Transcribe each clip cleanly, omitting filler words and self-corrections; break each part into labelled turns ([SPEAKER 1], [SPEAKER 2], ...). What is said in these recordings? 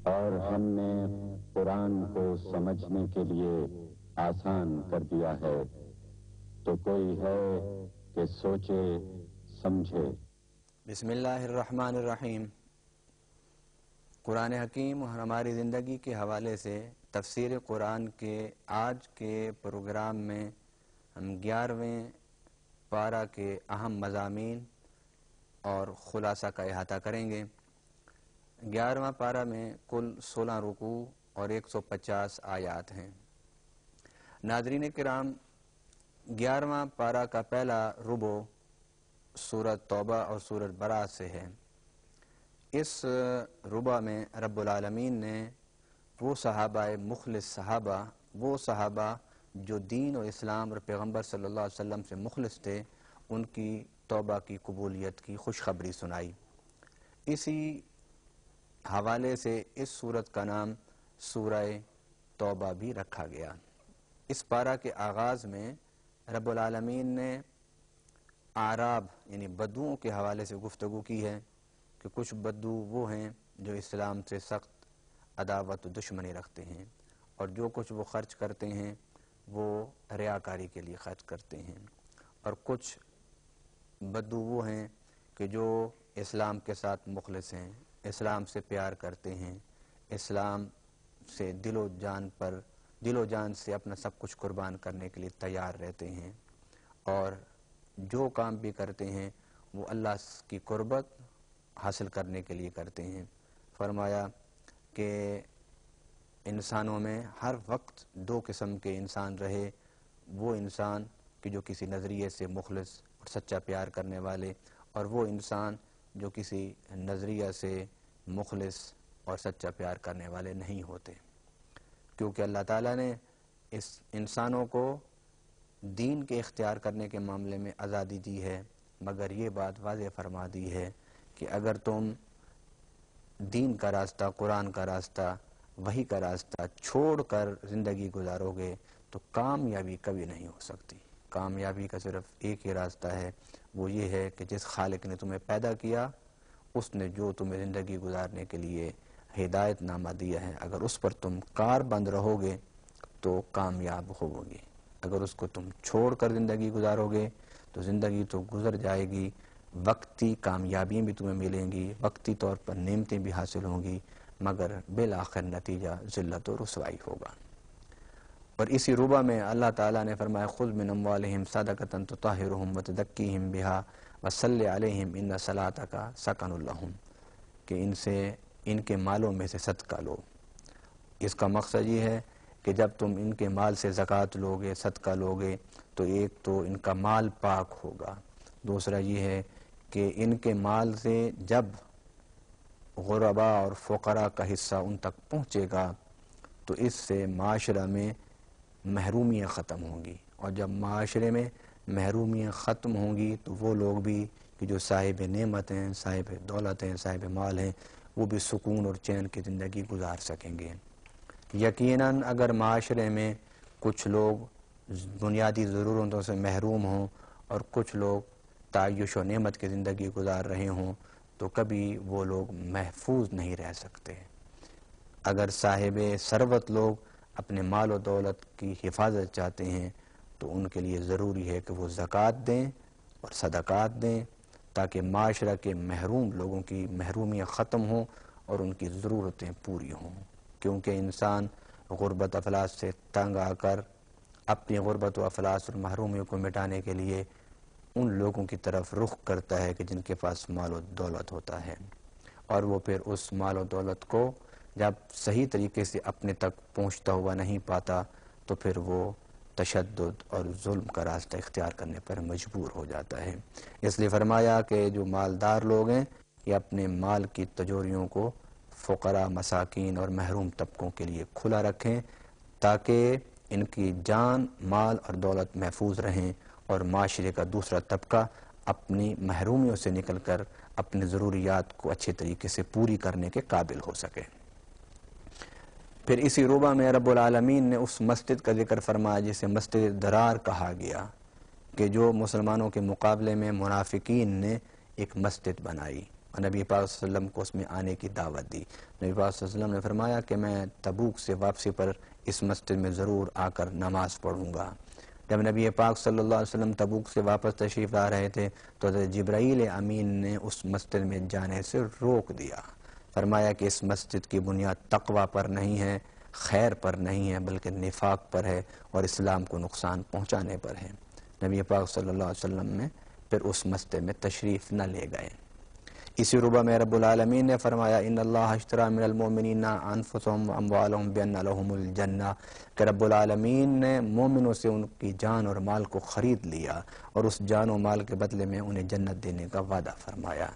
[SPEAKER 1] اور ہم نے قرآن کو سمجھنے کے لیے آسان کر دیا ہے، تو کوئی ہے کہ سوچے سمجھے۔
[SPEAKER 2] بسم اللہ الرحمن الرحیم۔ قرآن حکیم اور ہماری زندگی کے حوالے سے تفسیر قرآن کے آج کے پروگرام میں ہم 11ویں پارہ کے اہم مضامین اور خلاصہ کا احاطہ کریں گے۔ 11واں پارہ میں کل 16 رکوع اور 150 آیات ہیں۔ ناظرین کرام، 11واں پارہ کا پہلا ربع سورۃ توبہ اور سورۃ براءۃ سے ہے۔ اس ربع میں رب العالمین نے وہ صحابہ مخلص وہ صحابہ جو دین و اسلام اور پیغمبر صلی اللہ علیہ وسلم سے مخلص تھے، ان کی توبہ کی قبولیت کی خوشخبری سنائی۔ اسی حوالے سے اس سورت کا نام سورہ توبہ بھی رکھا گیا۔ اس پارہ کے آغاز میں رب العالمین نے اعراب یعنی بدوؤں کے حوالے سے گفتگو کی ہے کہ کچھ بدو وہ ہیں جو اسلام سے سخت عداوت و دشمنی رکھتے ہیں، اور جو کچھ وہ خرچ کرتے ہیں وہ ریاکاری کے لیے خرچ کرتے ہیں، اور کچھ بدو وہ ہیں کہ جو اسلام کے ساتھ مخلص ہیں، اسلام سے پیار کرتے ہیں، اسلام سے دل و جان سے اپنا سب کچھ قربان کرنے کے لیے تیار رہتے ہیں، اور جو کام بھی کرتے ہیں وہ اللہ کی قربت حاصل کرنے کے لیے کرتے ہیں۔ فرمایا کہ انسانوں میں ہر وقت دو قسم کے انسان رہے، وہ انسان کہ جو کسی نظریے سے مخلص اور سچا پیار کرنے والے، اور وہ انسان جو کسی نظریہ سے مخلص اور سچا پیار کرنے والے نہیں ہوتے، کیونکہ اللہ تعالیٰ نے اس انسانوں کو دین کے اختیار کرنے کے معاملے میں آزادی دی ہے، مگر یہ بات واضح فرما دی ہے کہ اگر تم دین کا راستہ، قرآن کا راستہ، وحی کا راستہ چھوڑ کر زندگی گزارو گے تو کامیابی کبھی نہیں ہو سکتی۔ کامیابی کا صرف ایک ہی راستہ ہے، وہ یہ ہے کہ جس خالق نے تمہیں پیدا کیا، اس نے جو تمہیں زندگی گزارنے کے لیے ہدایت نامہ دیا ہے، اگر اس پر تم کار بند رہو گے تو کامیاب ہوو گے۔ اگر اس کو تم چھوڑ کر زندگی گزارو گے تو زندگی تو گزر جائے گی، وقتی کامیابیاں بھی تمہیں ملیں گی، وقتی طور پر نعمتیں بھی حاصل ہوں گی، مگر بالآخر نتیجہ ذلت و رسوائی ہوگا۔ اور اسی ربع میں اللہ تعالیٰ نے فرمایا خذ من اموالہم صدقۃ تطہرہم وتزکیہم بہا وصلی علیہم ان صلاتک سکن لہم، کہ ان کے مالوں میں سے صدقہ لو۔ اس کا مقصد یہ ہے کہ جب تم ان کے مال سے زکوٰۃ لوگے، صدقہ لوگے، تو ایک تو ان کا مال پاک ہوگا، دوسرا یہ ہے کہ ان کے مال سے جب غرباء اور فقراء کا حصہ ان تک پہنچے گا تو اس سے معاشرہ میں محرومیاں ختم ہوں گی، اور جب معاشرے میں محرومیاں ختم ہوں گی تو وہ لوگ بھی کہ جو صاحب نعمت ہیں، صاحب دولت ہیں، صاحب مال ہیں، وہ بھی سکون اور چین کی زندگی گزار سکیں گے۔ یقیناً اگر معاشرے میں کچھ لوگ بنیادی ضرورتوں سے محروم ہوں اور کچھ لوگ تعیش و نعمت کی زندگی گزار رہے ہوں تو کبھی وہ لوگ محفوظ نہیں رہ سکتے۔ اگر صاحب ثروت لوگ اپنے مال و دولت کی حفاظت چاہتے ہیں تو ان کے لیے ضروری ہے کہ وہ زکوٰۃ دیں اور صدقات دیں، تاکہ معاشرہ کے محروم لوگوں کی محرومیاں ختم ہوں اور ان کی ضرورتیں پوری ہوں، کیونکہ انسان غربت افلاس سے تنگ آ کر اپنی غربت و افلاس اور محرومیوں کو مٹانے کے لیے ان لوگوں کی طرف رخ کرتا ہے کہ جن کے پاس مال و دولت ہوتا ہے، اور وہ پھر اس مال و دولت کو جب صحیح طریقے سے اپنے تک پہنچتا ہوا نہیں پاتا تو پھر وہ تشدد اور ظلم کا راستہ اختیار کرنے پر مجبور ہو جاتا ہے۔ اس لیے فرمایا کہ جو مالدار لوگ ہیں یہ اپنے مال کی تجوریوں کو فقراء، مساکین اور محروم طبقوں کے لیے کھلا رکھیں تاکہ ان کی جان، مال اور دولت محفوظ رہیں اور معاشرے کا دوسرا طبقہ اپنی محرومیوں سے نکل کر اپنی ضروریات کو اچھے طریقے سے پوری کرنے کے قابل ہو سکے۔ پھر اسی ربع میں رب العالمین نے اس مسجد کا ذکر فرمایا جسے مسجد درار کہا گیا، کہ جو مسلمانوں کے مقابلے میں منافقین نے ایک مسجد بنائی، اور نبی پاک صلی اللہ علیہ وسلم کو اس میں آنے کی دعوت دی۔ نبی پاک صلی اللہ علیہ وسلم نے فرمایا کہ میں تبوک سے واپسی پر اس مسجد میں ضرور آ کر نماز پڑھوں گا۔ جب نبی پاک صلی اللہ علیہ وسلم تبوک سے واپس تشریف لا رہے تھے تو حضرت جبرائیل امین نے اس مسجد میں جانے سے روک دیا، فرمایا کہ اس مسجد کی بنیاد تقوی پر نہیں ہے، خیر پر نہیں ہے، بلکہ نفاق پر ہے اور اسلام کو نقصان پہنچانے پر ہے۔ نبی پاک صلی اللہ علیہ وسلم نے پھر اس مسجد میں تشریف نہ لے گئے۔ اسی ربع میں رب العالمین نے فرمایا ان اللہ اشتری من المؤمنین انفسهم واموالهم بان لهم الجنہ، کہ رب العالمین نے مومنوں سے ان کی جان اور مال کو خرید لیا اور اس جان و مال کے بدلے میں انہیں جنت دینے کا وعدہ فرمایا۔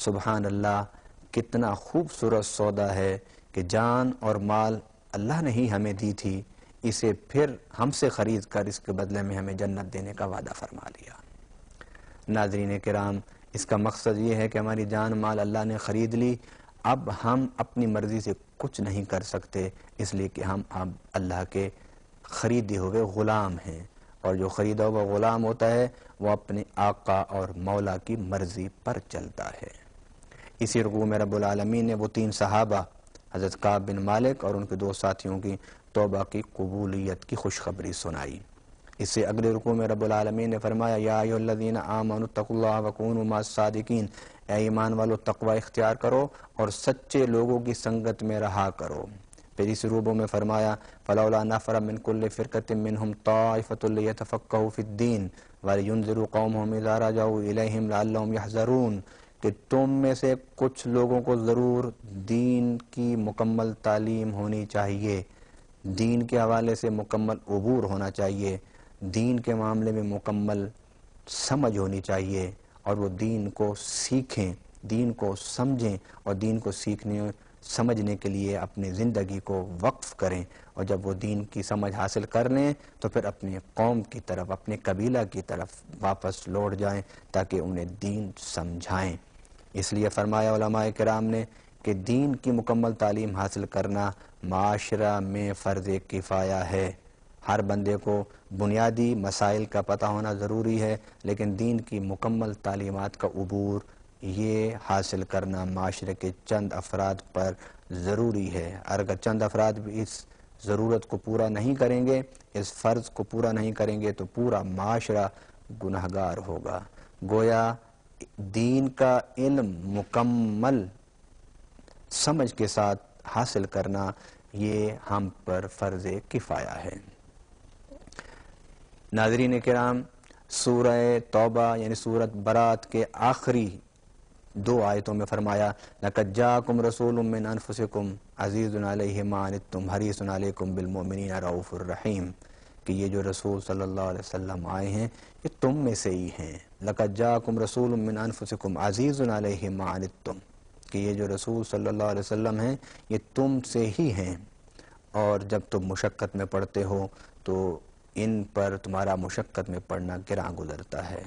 [SPEAKER 2] سبحان اللہ، کتنا خوبصورت سودا ہے کہ جان اور مال اللہ نے ہی ہمیں دی تھی، اسے پھر ہم سے خرید کر اس کے بدلے میں ہمیں جنت دینے کا وعدہ فرما لیا۔ ناظرین کرام، اس کا مقصد یہ ہے کہ ہماری جان مال اللہ نے خرید لی، اب ہم اپنی مرضی سے کچھ نہیں کر سکتے، اس لیے کہ ہم اب اللہ کے خریدے ہوئے غلام ہیں، اور جو خریدا ہوا غلام ہوتا ہے وہ اپنے آقا اور مولا کی مرضی پر چلتا ہے۔ اسی رکوع میں رب العالمین نے وہ 3 صحابہ حضرت کعب بن مالک اور ان کے 2 ساتھیوں کی توبہ کی قبولیت کی خوشخبری سنائی۔ اس سے اگلے رکوع میں رب العالمین نے فرمایا یا ایھا الذین آمنوا اتقوا اللہ وکونوا مع الصادقین، اے ایمان والو تقوی اختیار کرو اور سچے لوگوں کی سنگت میں رہا کرو۔ پھر اس رکوع میں فرمایا فلولا نفر من کل فرقۃ منهم طائفۃ لیتفقهوا فی الدین ولینذروا قومهم اذا رجعوا الیہم لعلهم یحذرون، کہ تم میں سے کچھ لوگوں کو ضرور دین کی مکمل تعلیم ہونی چاہیے، دین کے حوالے سے مکمل عبور ہونا چاہیے، دین کے معاملے میں مکمل سمجھ ہونی چاہیے، اور وہ دین کو سیکھیں، دین کو سمجھیں اور دین کو سیکھنے سمجھنے کے لیے اپنی زندگی کو وقف کریں، اور جب وہ دین کی سمجھ حاصل کر لیں تو پھر اپنے قوم کی طرف، اپنے قبیلہ کی طرف واپس لوٹ جائیں تاکہ انہیں دین سمجھائیں۔ اس لیے فرمایا علماء کرام نے کہ دین کی مکمل تعلیم حاصل کرنا معاشرہ میں فرض کفایہ ہے۔ ہر بندے کو بنیادی مسائل کا پتہ ہونا ضروری ہے، لیکن دین کی مکمل تعلیمات کا عبور یہ حاصل کرنا معاشرے کے چند افراد پر ضروری ہے۔ اگر چند افراد بھی اس ضرورت کو پورا نہیں کریں گے، اس فرض کو پورا نہیں کریں گے تو پورا معاشرہ گنہگار ہوگا۔ گویا دین کا علم مکمل سمجھ کے ساتھ حاصل کرنا یہ ہم پر فرض کفایہ ہے۔ ناظرین کرام، سورہ توبہ یعنی سورۃ برات کے آخری 2 آیتوں میں فرمایا لَقَدْ جَاءَكُمْ رَسُولٌ مِّنْ أَنفُسِكُمْ عَزِيزٌ عَلَيْهِ مَا عَنِتُّمْ حَرِيصٌ عَلَيْكُمْ بِالْمُؤْمِنِينَ رَءُوفٌ رَحِيمٌ، کہ یہ جو رسول صلی اللہ علیہ وسلم آئے ہیں یہ تم میں سے ہی ہیں۔ لَقَدْ جَاءَكُمْ رَسُولٌ مِّنْ أَنفُسِكُمْ عَزِيزٌ عَلَيْهِ مَا عَنِتُّمْ، کہ یہ جو رسول صلی اللہ علیہ وسلم ہیں یہ تم سے ہی ہیں، اور جب تم مشقت میں پڑتے ہو تو ان پر تمہارا مشقت میں پڑنا گراں گزرتا ہے۔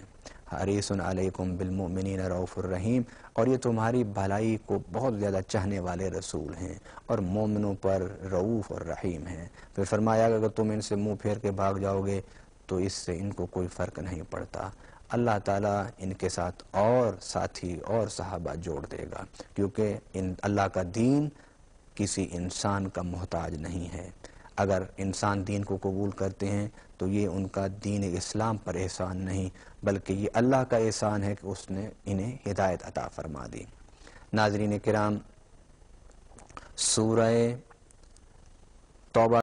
[SPEAKER 2] حریص علیکم بالمؤمنین رؤوف الرحیم، اور یہ تمہاری بھلائی کو بہت زیادہ چاہنے والے رسول ہیں اور مومنوں پر رؤوف اور رحیم ہیں۔ پھر فرمایا کہ اگر تم ان سے منہ پھیر کے بھاگ جاؤ گے تو اس سے ان کو کوئی فرق نہیں پڑتا، اللہ تعالیٰ ان کے ساتھ اور ساتھی اور صحابہ جوڑ دے گا، کیونکہ اللہ کا دین کسی انسان کا محتاج نہیں ہے۔ اگر انسان دین کو قبول کرتے ہیں تو یہ ان کا دین اسلام پر احسان نہیں، بلکہ یہ اللہ کا احسان ہے کہ اس نے انہیں ہدایت عطا فرما دی۔ ناظرین کرام، سورہ